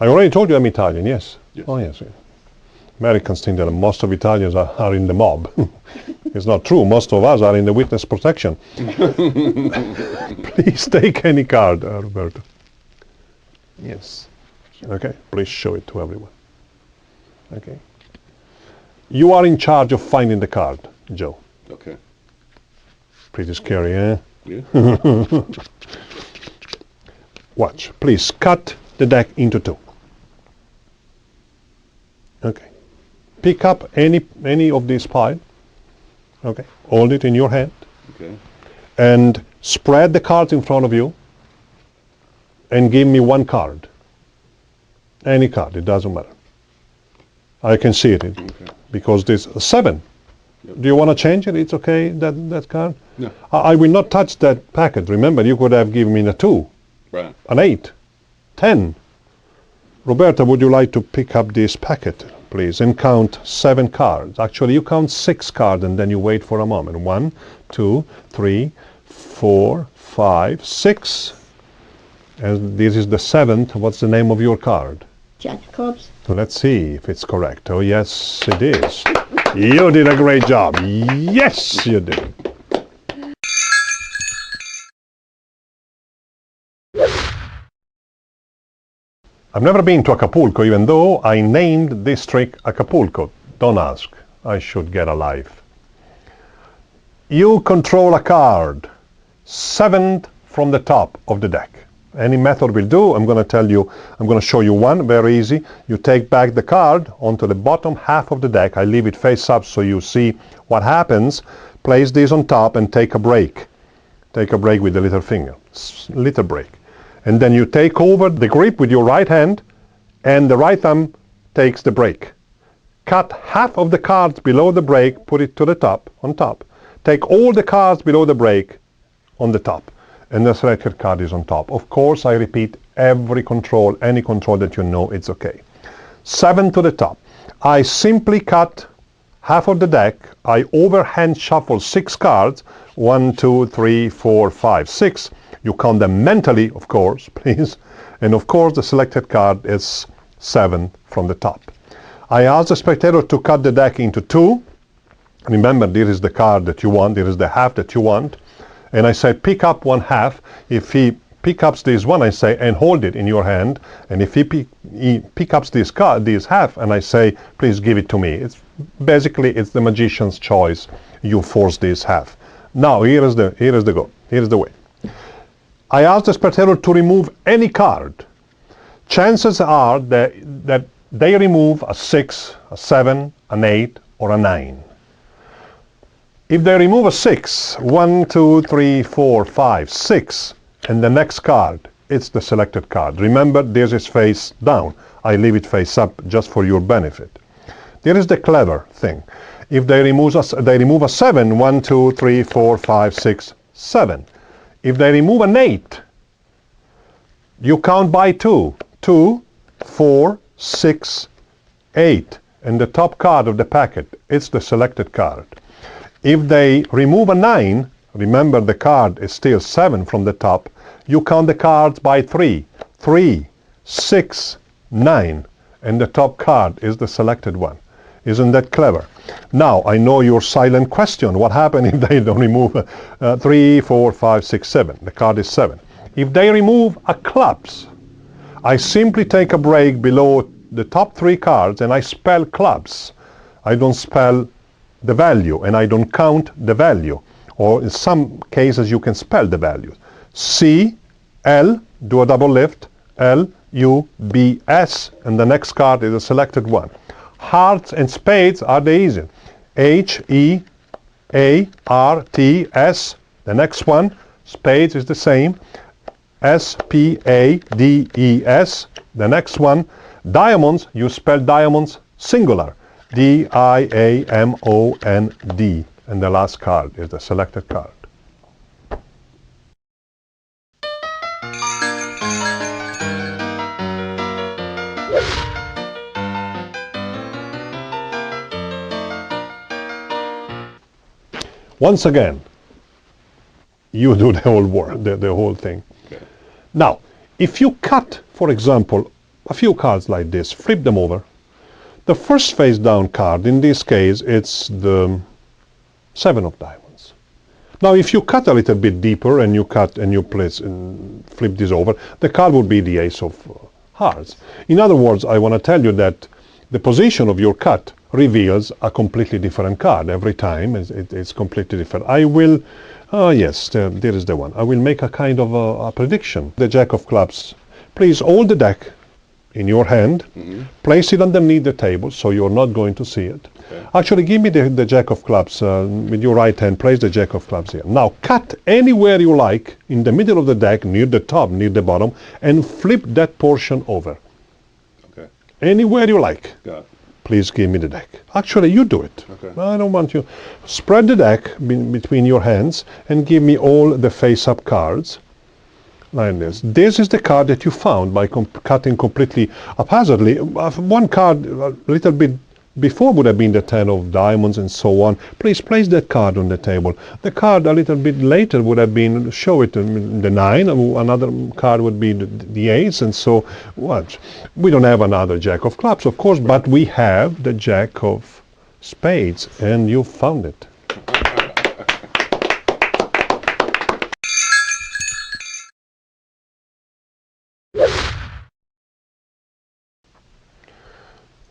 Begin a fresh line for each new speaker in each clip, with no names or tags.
I already told you I'm Italian, yes.
Yes.
Oh, yes. Americans think that most of Italians are in the mob. It's not true. Most of us are in the witness protection. Please take any card, Roberto. Yes. Okay. Please show it to everyone. Okay. You are in charge of finding the card, Joe.
Okay.
Pretty scary, eh?
Yeah.
Watch. Please cut the deck into two. Okay. Pick up any of these piles. Okay. Hold it in your hand.
Okay.
And spread the cards in front of you. And give me one card. Any card. It doesn't matter. I can see it.
Okay.
Because this 7.
Yep.
Do you want to change it? It's okay, that card?
No.
I will not touch that packet. Remember, you could have given me a 2,
Right.
an 8, 10. Roberta, would you like to pick up this packet, please, and count 7 cards? Actually, you count 6 cards and then you wait for a moment. 1, 2, 3, 4, 5, 6. And this is the 7th. What's the name of your card?
Jack of clubs.
So let's see if it's correct. Oh, yes, it is. You did a great job. Yes, you did. I've never been to Acapulco, even though I named this trick Acapulco. Don't ask. I should get a life. You control a card, 7th from the top of the deck. Any method will do. I'm going to tell you, I'm going to show you one, very easy. You take back the card onto the bottom half of the deck. I leave it face up so you see what happens. Place this on top and take a break. Take a break with the little finger, little break. And then you take over the grip with your right hand and the right thumb takes the break. Cut half of the cards below the break, put it to the top, on top. Take all the cards below the break on the top. And the selected card is on top. Of course, I repeat, every control, any control that you know, it's okay. 7 to the top. I simply cut half of the deck. I overhand shuffle 6 cards. 1, 2, 3, 4, 5, 6. You count them mentally, of course, please. And of course, the selected card is 7 from the top. I ask the spectator to cut the deck into 2. Remember, this is the card that you want. This is the half that you want. And I say, pick up one half. If he pick up this one, I say, and hold it in your hand. And if he pick up this card, this half, and I say, please give it to me. It's basically, it's the magician's choice. You force this half. Now, here is the go. Here is the way. I ask the spectator to remove any card. Chances are that they remove a 6, a 7, an 8, or a 9. If they remove a 6, 1, 2, 3, 4, 5, 6, and the next card, it's the selected card. Remember, this is face down. I leave it face up just for your benefit. Here is the clever thing. If they remove a 7, 1, 2, 3, 4, 5, 6, 7. If they remove an 8, you count by 2. 2, 4, 6, 8. And the top card of the packet, it's the selected card. If they remove a 9, remember the card is still 7 from the top, you count the cards by 3. 3, 6, 9. And the top card is the selected one. Isn't that clever? Now, I know your silent question. What happens if they don't remove 3, 4, 5, 6, 7? The card is 7. If they remove a clubs, I simply take a break below the top 3 cards and I spell clubs. I don't spell the value and I don't count the value. Or in some cases you can spell the values. C, L, do a double lift, L, U, B, S, and the next card is a selected one. Hearts and spades are the easy. H, E, A, R, T, S. The next one, spades is the same. S, P, A, D, E, S. The next one, diamonds, you spell diamonds singular. D, I, A, M, O, N, D. And the last card is the selected card. Once again, you do the whole work, the whole thing.
Okay.
Now, if you cut, for example, a few cards like this, flip them over. The first face down card, in this case, it's the 7 of diamonds. Now, if you cut a little bit deeper and you cut and you place and flip this over, the card would be the ace of hearts. In other words, I want to tell you that the position of your cut reveals a completely different card every time. It's completely different. I will, yes, there is the one. I will make a kind of a prediction. The Jack of Clubs. Please hold the deck in your hand, place it underneath the table so you're not going to see it. Okay. Actually, give me the Jack of Clubs with your right hand. Place the Jack of Clubs here. Now cut anywhere you like in the middle of the deck, near the top, near the bottom, and flip that portion over. Okay. Anywhere you like. Got it. Please give me the deck. Actually, you do it. Okay. I don't want you. Spread the deck between your hands and give me all the face-up cards. Like this. This is the card that you found by cutting completely haphazardly. One card a little bit before would have been the 10 of diamonds and so on. Please place that card on the table. The card a little bit later would have been, show it, the 9. Another card would be the ace, and so what? We don't have another Jack of Clubs, of course, but we have the Jack of Spades, and you found it.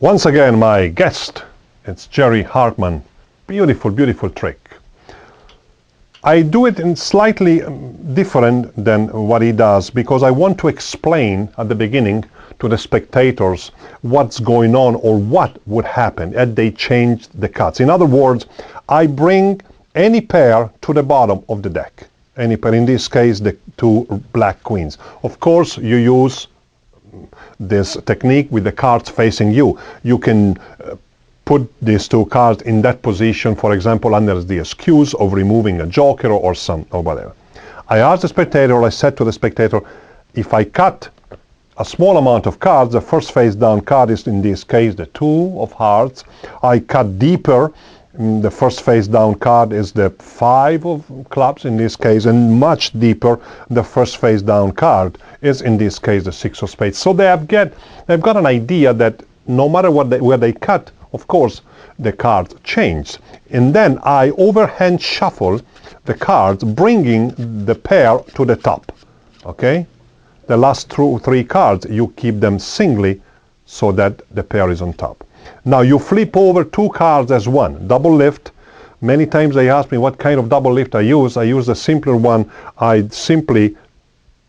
Once again, my guest, it's Jerry Hartman. Beautiful, beautiful trick. I do it in slightly different than what he does because I want to explain at the beginning to the spectators what's going on or what would happen if they changed the cuts. In other words, I bring any pair to the bottom of the deck. Any pair, in this case, the 2 black queens. Of course, you use this technique with the cards facing you. You can put these 2 cards in that position, for example, under the excuse of removing a joker or whatever. I asked the spectator, I said to the spectator, if I cut a small amount of cards, the first face down card is in this case the 2 of hearts. I cut deeper, the first face down card is the 5 of clubs in this case, and much deeper the first face down card is in this case the 6 of spades. So they've got an idea that no matter where they cut, of course the cards change. And then I overhand shuffle the cards, bringing the pair to the top. Okay? The last 3 cards, you keep them singly so that the pair is on top. Now you flip over 2 cards as one, double lift. Many times they ask me what kind of double lift I use. I use the simpler one. I simply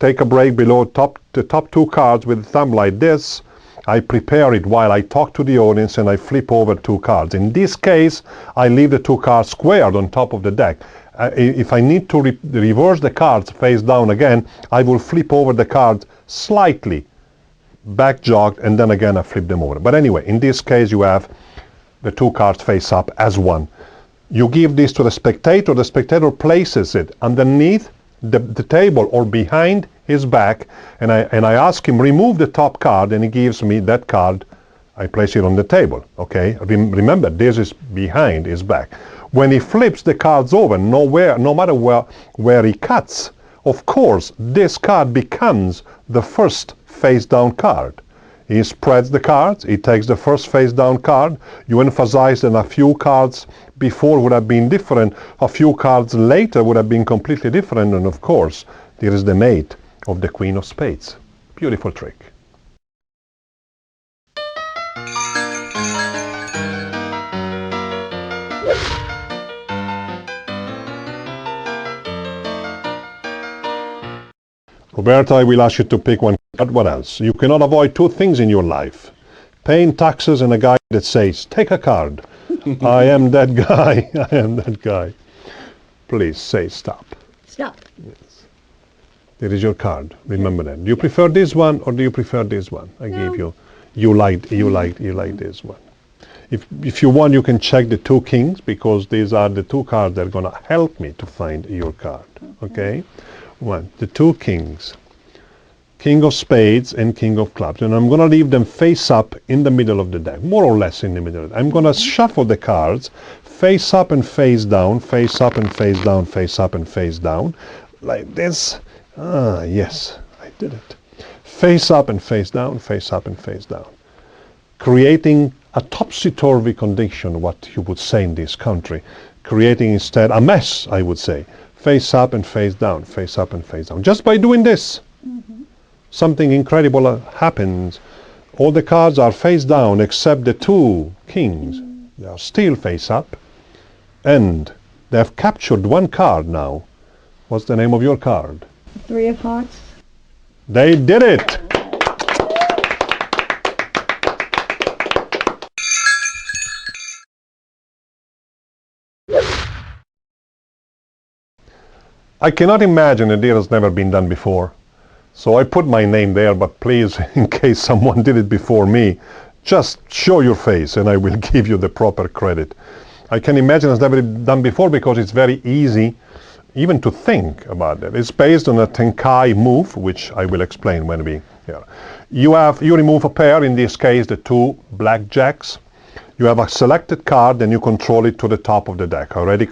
take a break below the top 2 cards with the thumb like this. I prepare it while I talk to the audience and I flip over 2 cards. In this case, I leave the 2 cards squared on top of the deck. If I need to reverse the cards face down again, I will flip over the cards slightly, back jogged, and then again I flip them over. But anyway, in this case you have the 2 cards face up as one. You give this to the spectator places it underneath the table or behind his back, and I ask him remove the top card, and he gives me that card. I place it on the table. Okay, remember this is behind his back. When he flips the cards over, no matter where he cuts, of course this card becomes the first face down card. He spreads the cards, he takes the first face down card. You emphasize that a few cards before would have been different, a few cards later would have been completely different, and of course there is the mate of the Queen of Spades. Beautiful trick. Roberta, I will ask you to pick one card. What else? You cannot avoid 2 things in your life: paying taxes and a guy that says, take a card. I am that guy. I am that guy. Please say stop.
Stop.
Yes. There is your card. Remember that. Do you prefer this one or do you prefer this one? I gave you. You like this one. If you want, you can check the 2 kings, because these are the 2 cards that are going to help me to find your card. Okay? The 2 kings, King of Spades and King of Clubs, and I'm going to leave them face up in the middle of the deck, more or less in the middle. I'm going to shuffle the cards face up and face down, face up and face down, face up and face down, like this. Ah, yes, I did it. face up and face down, face up and face down, creating a topsy-turvy condition, what you would say in this country, creating instead a mess, I would say, face up and face down, face up and face down. Just by doing this, something incredible happens. All the cards are face down except the two kings. They are still face up, and they have captured one card now. What's the name of your card?
Three of Hearts.
They did it! I cannot imagine a deal has never been done before. So I put my name there, but please, in case someone did it before me, just show your face and I will give you the proper credit. I can imagine it's never been done before because it's very easy even to think about it. It's based on a Tenkai move, which I will explain when we here. You remove a pair, in this case the two black jacks. You have a selected card and you control it to the top of the deck. I already